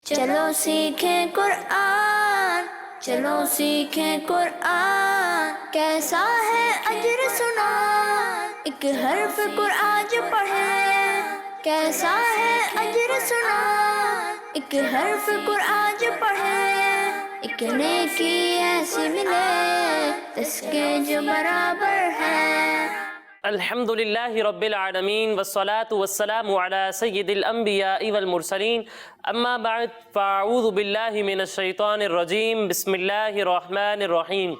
چلو سیکھیں قرآن، چلو سیکھیں قرآن، کیسا ہے اجر سنا، ایک حرف قرآن جو پڑھے، کیسا ہے اجر سنا، ایک حرف قرآن جو پڑھے، ایک نیکی ایسی ملے اس کے جو برابر ہے۔ الحمد للہ رب العالمین والصلاة والسلام على سید الانبیاء والمرسلین اما بعد فاعوذ باللہ من الشیطان الرجیم بسم اللہ الرحمن الرحیم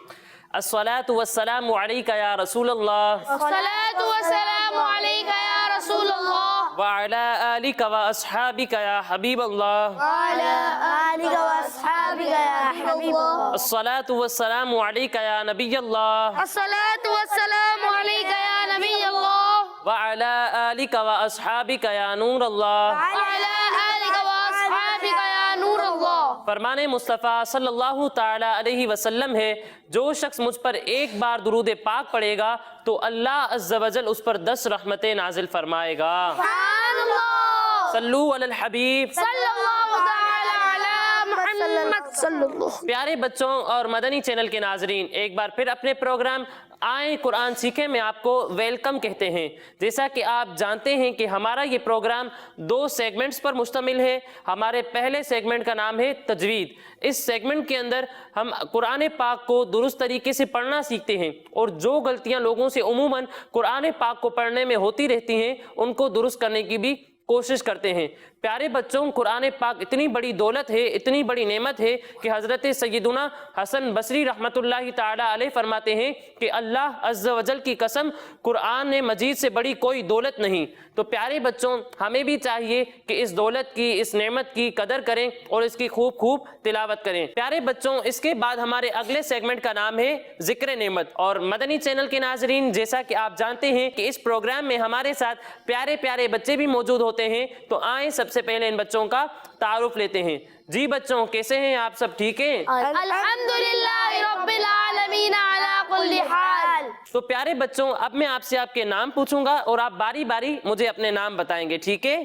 الصلاة والسلام علیک یا رسول اللہ الصلاة والسلام علیک یا رسول اللہ وعلی آلک واصحابک یا حبیب اللہ وعلی آلک واصحابک یا حبیب اللہ الصلاة والسلام علیک یا نبی اللہ الصلاة والسلام علیک یا نبی اللہ وعلی آلک واصحابک یا نور اللہ وعلی آلک واصحابک یا نور اللہ۔ فرمان مصطفیٰ صلی اللہ تعالی علیہ وسلم ہے، جو شخص مجھ پر ایک بار درود پاک پڑھے گا تو اللہ عز و جل اس پر 10 رحمتیں نازل فرمائے گا۔ سبحان اللہ، صلو علی الحبیب۔ صلی اللہ تعالی علی محمد صلی اللہ۔ پیارے بچوں اور مدنی چینل کے ناظرین، ایک بار پھر اپنے پروگرام آئیں قرآن سیکھیں میں آپ کو ویلکم کہتے ہیں۔ جیسا کہ آپ جانتے ہیں کہ ہمارا یہ پروگرام 2 سیگمنٹس پر مشتمل ہے۔ ہمارے پہلے سیگمنٹ کا نام ہے تجوید۔ اس سیگمنٹ کے اندر ہم قرآن پاک کو درست طریقے سے پڑھنا سیکھتے ہیں، اور جو غلطیاں لوگوں سے عموماً قرآن پاک کو پڑھنے میں ہوتی رہتی ہیں ان کو درست کرنے کی بھی کوشش کرتے ہیں۔ پیارے بچوں، قرآن پاک اتنی بڑی دولت ہے، اتنی بڑی نعمت ہے کہ حضرت سیدنا حسن بصری رحمۃ اللہ تعالی علیہ فرماتے ہیں کہ اللہ عز و جل کی قسم، قرآن مجید سے بڑی کوئی دولت نہیں۔ تو پیارے بچوں، ہمیں بھی چاہیے کہ اس دولت کی، اس نعمت کی قدر کریں اور اس کی خوب خوب تلاوت کریں۔ پیارے بچوں، اس کے بعد ہمارے اگلے سیگمنٹ کا نام ہے ذکر نعمت۔ اور مدنی چینل کے ناظرین، جیسا کہ آپ جانتے ہیں کہ اس پروگرام میں ہمارے ساتھ پیارے پیارے بچے بھی موجود ہوتے ہیں، تو آئیں سب سے پہلے ان بچوں کا تعارف لیتے ہیں۔ جی بچوں، کیسے ہیں آپ سب؟ ٹھیک ہیں؟ الحمدللہ رب العالمین علی کل حال۔ تو پیارے بچوں، اب میں آپ سے آپ کے نام پوچھوں گا اور آپ باری باری مجھے اپنے نام بتائیں گے، ٹھیک ہے؟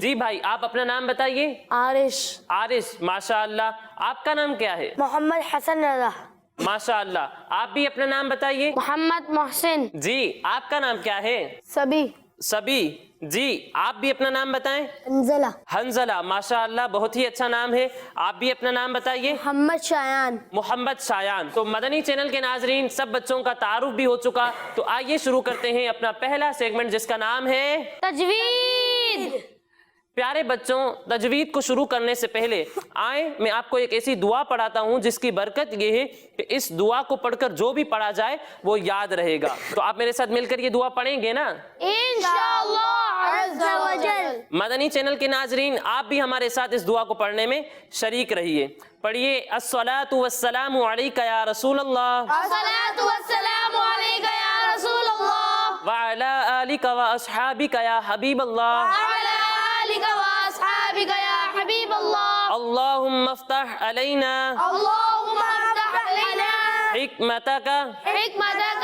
جی بھائی، آپ اپنا نام بتائیے۔ عارش، عارش، ماشاء اللہ۔ آپ کا نام کیا ہے؟ محمد حسن رضا، ماشاء اللہ۔ آپ بھی اپنا نام بتائیے۔ محمد محسن، جی، آپ کا نام کیا ہے؟ سبی، سبی۔ جی، آپ بھی اپنا نام بتائیں۔ انزلہ، حنزلہ، ماشاء اللہ، بہت ہی اچھا نام ہے۔ آپ بھی اپنا نام بتائیے۔ محمد شایان۔ محمد شایان۔ تو مدنی چینل کے ناظرین، سب بچوں کا تعارف بھی ہو چکا، تو آئیے شروع کرتے ہیں اپنا پہلا سیگمنٹ، جس کا نام ہے تجوید۔ پیارے بچوں، تجوید کو شروع کرنے سے پہلے آئیں میں آپ کو ایک ایسی دعا پڑھاتا ہوں جس کی برکت یہ ہے کہ اس دعا کو پڑھ کر جو بھی پڑھا جائے وہ یاد رہے گا۔ تو آپ میرے ساتھ مل کر یہ دعا پڑھیں گے نا؟ انشاءاللہ عز و جل۔ مدنی چینل کے ناظرین، آپ بھی ہمارے ساتھ اس دعا کو پڑھنے میں شریک رہیے۔ پڑھیے، الصلاۃ والسلام علیک یا رسول اللہ الصلاۃ والسلام علیک یا رسول اللہ وعلی آلک واصحابک یا حبیب اللہ وعلی آلک واصحابک یا حبیب اللہ۔ اللہم افتح علینا اللہم افتح علینا حکمتک حکمتک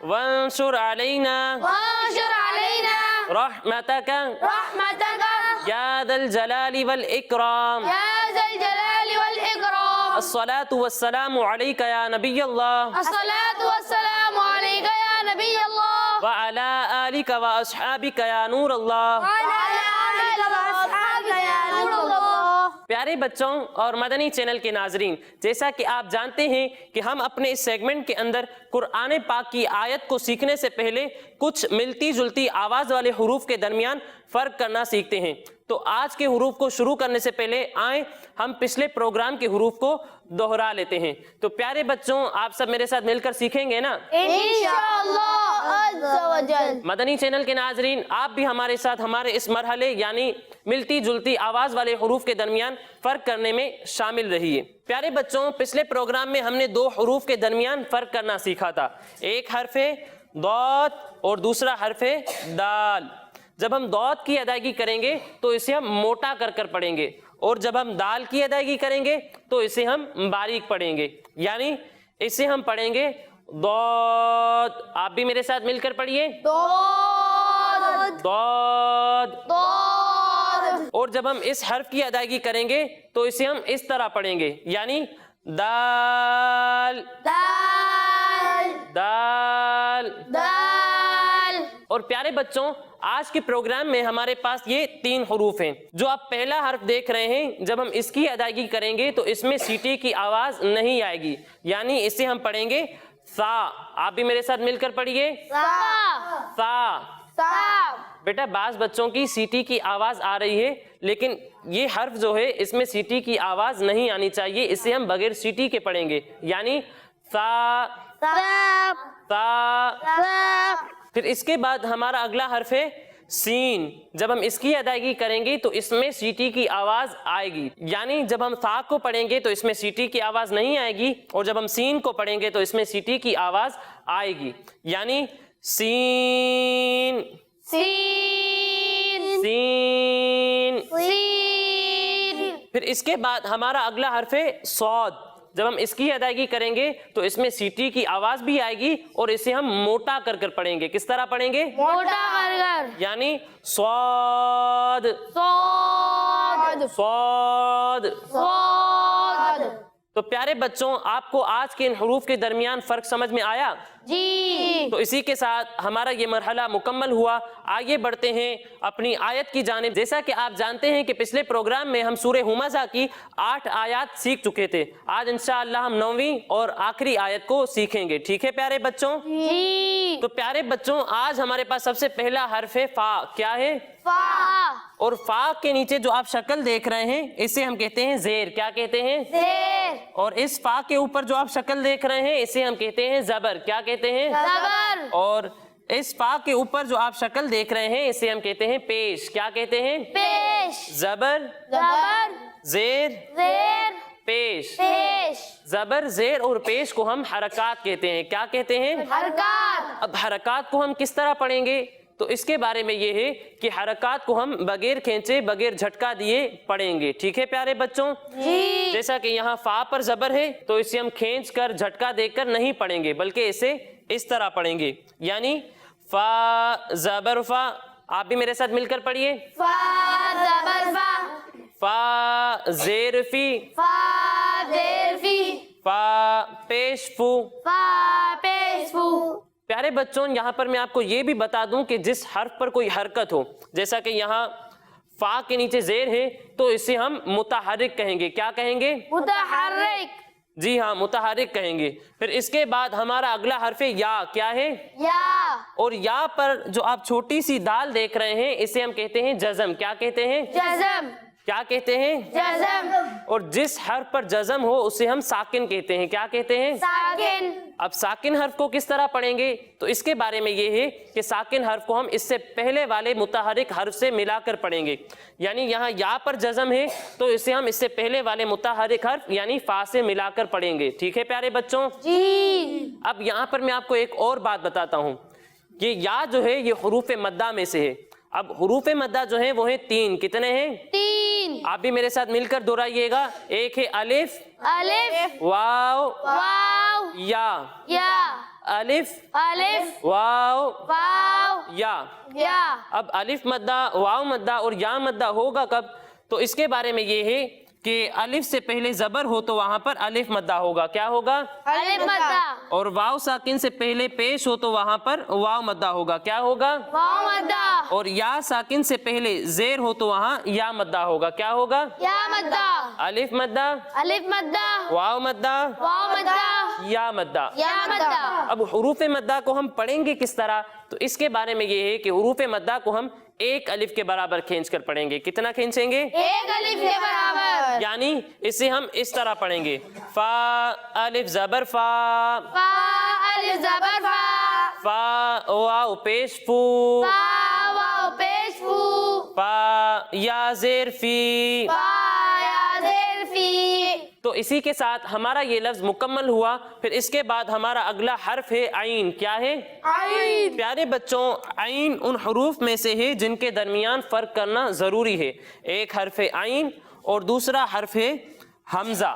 وانشر علینا وانشر علینا رحمتک رحمتک یا ذا الجلال والاکرام۔ یا ذا الجلال والاکرام۔ الصلاۃ والسلام علیک یا نبی اللہ الصلاۃ والسلام علیک یا نبی اللہ وعلی آلک واصحابک یا نور اللہ۔ وعلی آلک واصحابک یا نور اللہ۔ پیارے بچوں اور مدنی چینل کے ناظرین، جیسا کہ آپ جانتے ہیں کہ ہم اپنے اس سیگمنٹ کے اندر قرآن پاک کی آیت کو سیکھنے سے پہلے کچھ ملتی جلتی آواز والے حروف کے درمیان فرق کرنا سیکھتے ہیں۔ تو آج کے حروف کو شروع کرنے سے پہلے آئیں ہم پچھلے پروگرام کے حروف کو دوہرا لیتے ہیں۔ تو پیارے بچوں، آپ سب میرے ساتھ مل کر سیکھیں گے نا؟ انشاءاللہ عز و جل۔ مدنی چینل کے ناظرین، آپ بھی ہمارے ساتھ ہمارے اس مرحلے یعنی ملتی جلتی آواز والے حروف کے درمیان فرق کرنے میں شامل رہیے۔ پیارے بچوں، پچھلے پروگرام میں ہم نے 2 حروف کے درمیان فرق کرنا سیکھا تھا۔ ایک حرف ہے ضاد اور دوسرا حرف ہے دال۔ جب ہم ضاد کی ادائیگی کریں گے تو اسے ہم موٹا کر کر پڑھیں گے، اور جب ہم دال کی ادائیگی کریں گے تو اسے ہم باریک پڑھیں گے، یعنی اسے ہم پڑھیں گے ضاد۔ آپ بھی میرے ساتھ مل کر پڑھیے، ضاد ضاد۔ ضاد اور جب ہم اس حرف کی ادائیگی کریں گے تو اسے ہم اس طرح پڑھیں گے، یعنی دال دال دال۔ دال۔ اور پیارے بچوں، آج کے پروگرام میں ہمارے پاس یہ 3 حروف ہیں۔ جو آپ پہلا حرف دیکھ رہے ہیں، جب ہم اس کی ادائیگی کریں گے تو اس میں سیٹی کی آواز نہیں آئے گی، یعنی اسے ہم پڑھیں گے سا۔ آپ بھی میرے ساتھ مل کر پڑھیے، سا۔ بیٹا بعض بچوں کی سیٹی کی آواز آ رہی ہے، لیکن یہ حرف جو ہے اس میں سیٹی کی آواز نہیں آنی چاہیے، اسے ہم بغیر سیٹی کے پڑھیں گے، یعنی سا سا۔ پھر اس کے بعد ہمارا اگلا حرف ہے سین۔ جب ہم اس کی ادائیگی کریں گے تو اس میں سیٹی کی آواز آئے گی، یعنی جب ہم سا کو پڑھیں گے تو اس میں سیٹی کی آواز نہیں آئے گی، اور جب ہم سین کو پڑھیں گے تو اس میں سیٹی کی آواز آئے گی، یعنی سین سین سین۔ سین۔ پھر اس کے بعد ہمارا اگلا حرف ہے صاد۔ جب ہم اس کی ادائیگی کریں گے تو اس میں سیٹی کی آواز بھی آئے گی، اور اسے ہم موٹا کر کر پڑھیں گے۔ کس طرح پڑھیں گے؟ موٹا کر کر، یعنی صاد صاد صاد۔ صاد۔ تو پیارے بچوں، آپ کو آج کے ان حروف کے درمیان فرق سمجھ میں آیا؟ جی۔ تو اسی کے ساتھ ہمارا یہ مرحلہ مکمل ہوا۔ آگے بڑھتے ہیں اپنی آیت کی جانب۔ جیسا کہ آپ جانتے ہیں کہ پچھلے پروگرام میں ہم سورہ ہمزہ کی 8 آیات سیکھ چکے تھے۔ آج انشاءاللہ ہم 9ویں اور آخری آیت کو سیکھیں گے، ٹھیک ہے پیارے بچوں؟ جی۔ تو پیارے بچوں، آج ہمارے پاس سب سے پہلا حرف ہے فا۔ کیا ہے؟ فا۔ اور فا کے نیچے جو آپ شکل دیکھ رہے ہیں اسے ہم کہتے ہیں زیر۔ کیا کہتے ہیں؟ زیر۔ اور اس فا کے اوپر جو آپ شکل دیکھ رہے ہیں اسے ہم کہتے ہیں زبر۔ کیا کہتے ہیں؟ زبر۔ اور اس فا کے اوپر جو آپ شکل دیکھ رہے ہیں اسے ہم کہتے ہیں پیش۔ کیا کہتے ہیں؟ پیش۔ زبر زبر۔ زیر زیر۔ پیش۔ پیش۔ زبر زیر اور پیش کو ہم حرکات کہتے ہیں۔ کیا کہتے ہیں؟ حرکات۔ اب حرکات کو ہم کس طرح پڑھیں گے؟ تو اس کے بارے میں یہ ہے کہ حرکات کو ہم بغیر کھینچے بغیر جھٹکا دیے پڑھیں گے، ٹھیک ہے پیارے بچوں؟ جی۔ جیسا کہ یہاں فا پر زبر ہے تو اسے ہم کھینچ کر جھٹکا دے کر نہیں پڑھیں گے، بلکہ اسے اس طرح پڑھیں گے، یعنی فا زبر فا۔ آپ بھی میرے ساتھ مل کر پڑھیے، فا زبر فا۔ فا زیر فی، فا زیر فی۔ فا پیش فو۔ فا پیش فو۔ پیارے بچوں، یہاں پر میں آپ کو یہ بھی بتا دوں کہ جس حرف پر کوئی حرکت ہو، جیسا کہ یہاں فا کے نیچے زیر ہے تو اسے ہم متحرک کہیں گے۔ کیا کہیں گے؟ متحرک۔ جی ہاں، متحرک کہیں گے۔ پھر اس کے بعد ہمارا اگلا حرف ہے یا۔ کیا ہے؟ یا۔ اور یا پر جو آپ چھوٹی سی دال دیکھ رہے ہیں اسے ہم کہتے ہیں جزم۔ کیا کہتے ہیں؟ جزم۔ کیا کہتے ہیں؟ جزم۔ اور جس حرف پر جزم ہو اسے ہم ساکن کہتے ہیں۔ کیا کہتے ہیں؟ ساکن۔ اب ساکن حرف کو کس طرح پڑھیں گے؟ تو اس کے بارے میں یہ ہے کہ ساکن حرف کو ہم اس سے پہلے والے متحرک حرف سے ملا کر پڑھیں گے، یعنی یہاں یا پر جزم ہے تو اسے ہم اس سے پہلے والے متحرک حرف یعنی فا سے ملا کر پڑھیں گے، ٹھیک ہے پیارے بچوں؟ جی۔ اب یہاں پر میں آپ کو ایک اور بات بتاتا ہوں کہ یا جو ہے یہ حروف مدہ میں سے ہے۔ اب حروف مدہ جو ہیں وہ ہیں 3۔ کتنے ہیں؟ 3۔ آپ بھی میرے ساتھ مل کر دہرائیے گا۔ ایک ہے الف، الف، واو، واو، یا۔ یا۔ الف، الف، واو، واو، یا۔ یا۔ اب الف مدہ، واو مدہ اور یا مدہ ہوگا کب؟ تو اس کے بارے میں یہ ہے کہ الف سے پہلے زبر ہو تو وہاں پر الف مدہ ہوگا۔ کیا ہوگا؟ الف مدہ۔ اور واو ساکن سے پہلے پیش ہو تو وہاں پر واو مدہ ہوگا۔ کیا ہوگا؟ واو مدہ۔ اور یا ساکن سے پہلے زیر ہو تو وہاں یا مدہ ہوگا۔ کیا ہوگا؟ یا مدہ۔ الف مدہ، الف مدہ، واو مدہ، واو مدہ، یا مدہ۔ یا مدہ۔ اب حروف مدہ کو ہم پڑھیں گے کس طرح؟ تو اس کے بارے میں یہ ہے کہ حروف مدہ کو ہم ایک الف کے برابر کھینچ کر پڑھیں گے۔ کتنا کھینچیں گے؟ ایک الف کے برابر۔ یعنی اسے ہم اس طرح پڑھیں گے، فا الف زبر فا، فا الف زبر فا، فا واو پیش فو، فا واو پیش فو، فا یا زیر فی۔ فا یا زیر فی۔ تو اسی کے ساتھ ہمارا یہ لفظ مکمل ہوا۔ پھر اس کے بعد ہمارا اگلا حرف ہے عین۔ کیا ہے؟ عین۔ پیارے بچوں، عین ان حروف میں سے ہے جن کے درمیان فرق کرنا ضروری ہے۔ ایک حرف ہے عین اور دوسرا حرف ہے حمزہ۔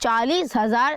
40,000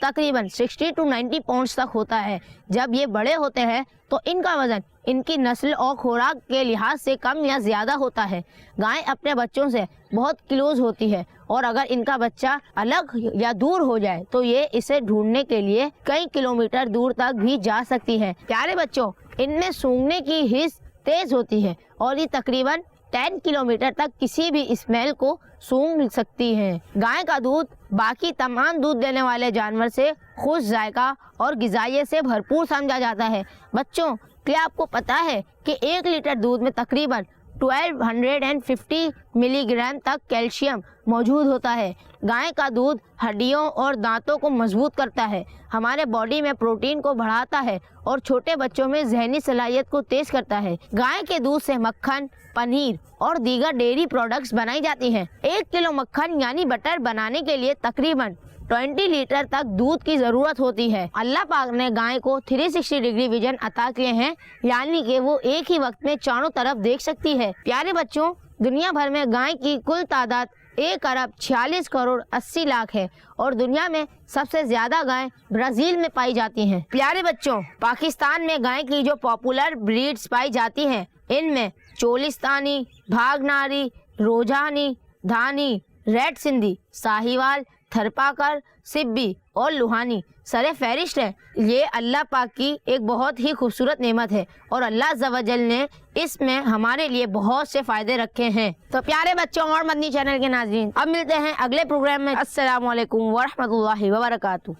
تقریباً 60 to 90 پاؤنڈز تک ہوتا ہے۔ جب یہ بڑے ہوتے ہیں تو ان کا وزن ان کی نسل اور خوراک کے لحاظ سے کم یا زیادہ ہوتا ہے۔ گائیں اپنے بچوں سے بہت کلوز ہوتی ہے اور اگر ان کا بچہ الگ یا دور ہو جائے تو یہ اسے ڈھونڈنے کے لیے کئی کلومیٹر دور تک بھی جا سکتی ہے۔ پیارے بچوں، ان میں سونگھنے کی حس تیز ہوتی ہے اور یہ تقریباً 10 کلومیٹر تک کسی بھی اسمیل کو سونگھ سکتی ہیں۔ گائے کا دودھ باقی تمام دودھ دینے والے جانور سے خوش ذائقہ اور غذائیت سے بھرپور سمجھا جاتا ہے۔ بچوں، کیا آپ کو پتا ہے کہ 1 لیٹر دودھ میں تقریباً 1250 ملی گرام تک کیلشیم موجود ہوتا ہے۔ گائے کا دودھ ہڈیوں اور دانتوں کو مضبوط کرتا ہے، ہمارے باڈی میں پروٹین کو بڑھاتا ہے اور چھوٹے بچوں میں ذہنی صلاحیت کو تیز کرتا ہے۔ گائے کے دودھ سے مکھن، پنیر اور دیگر ڈیری پروڈکٹس بنائی جاتی ہیں۔ 1 کلو مکھن یعنی بٹر بنانے کے لیے تقریباً 20 لیٹر تک دودھ کی ضرورت ہوتی ہے۔ اللہ پاک نے گائے کو 360 ڈگری ویژن عطا کیے ہیں، یعنی کہ وہ ایک ہی وقت میں چاروں طرف دیکھ سکتی ہے۔ پیارے بچوں، دنیا بھر میں گائے کی کل تعداد 1,46,80,00,000 ہے اور دنیا میں سب سے زیادہ گائیں برازیل میں پائی جاتی ہیں۔ پیارے بچوں، پاکستان میں گائے کی جو پاپولر بریڈز پائی جاتی ہیں ان میں چولستانی، بھاگناری، روجانی، دھانی، ریڈ سندھی، ساہیوال، تھرپاکر، سبی اور لوہانی سر فہرست ہے۔ یہ اللہ پاک کی ایک بہت ہی خوبصورت نعمت ہے اور اللہ عز و جل نے اس میں ہمارے لیے بہت سے فائدے رکھے ہیں۔ تو پیارے بچوں اور مدنی چینل کے ناظرین، اب ملتے ہیں اگلے پروگرام میں۔ السلام علیکم ورحمۃ اللہ وبرکاتہ۔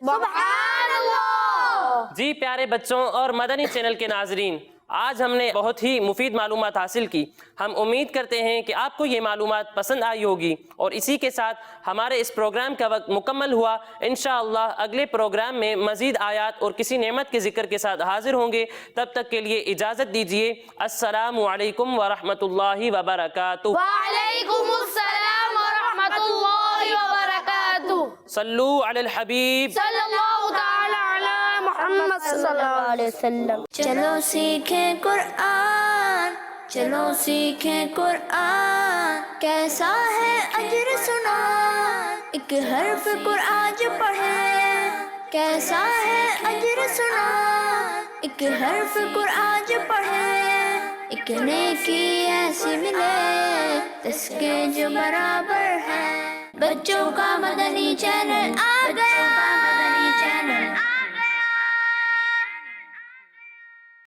سبحان اللہ۔ جی پیارے بچوں اور مدنی چینل کے ناظرین، آج ہم نے بہت ہی مفید معلومات حاصل کی۔ ہم امید کرتے ہیں کہ آپ کو یہ معلومات پسند آئی ہوگی اور اسی کے ساتھ ہمارے اس پروگرام کا وقت مکمل ہوا۔ انشاءاللہ اگلے پروگرام میں مزید آیات اور کسی نعمت کے ذکر کے ساتھ حاضر ہوں گے۔ تب تک کے لیے اجازت دیجیے۔ السلام علیکم ورحمۃ اللہ وبرکاتہ۔ وعلیکم السلام ورحمۃ اللہ وبرکاتہ۔ صلو علی الحبیب صلی اللہ تعالی علی محمد صلی اللہ علیہ وسلم۔ چلو سیکھیں قرآن، چلو سیکھیں قرآن، کیسا ہے اجر سنا، ایک حرف قرآن جو پڑھے، کیسا ہے اجر سنا، ایک حرف قرآن جو پڑھے، ایک نیکی ایسی ملے جس کے جو برابر ہے۔ بچوں کا مدنی چینل آ گیا۔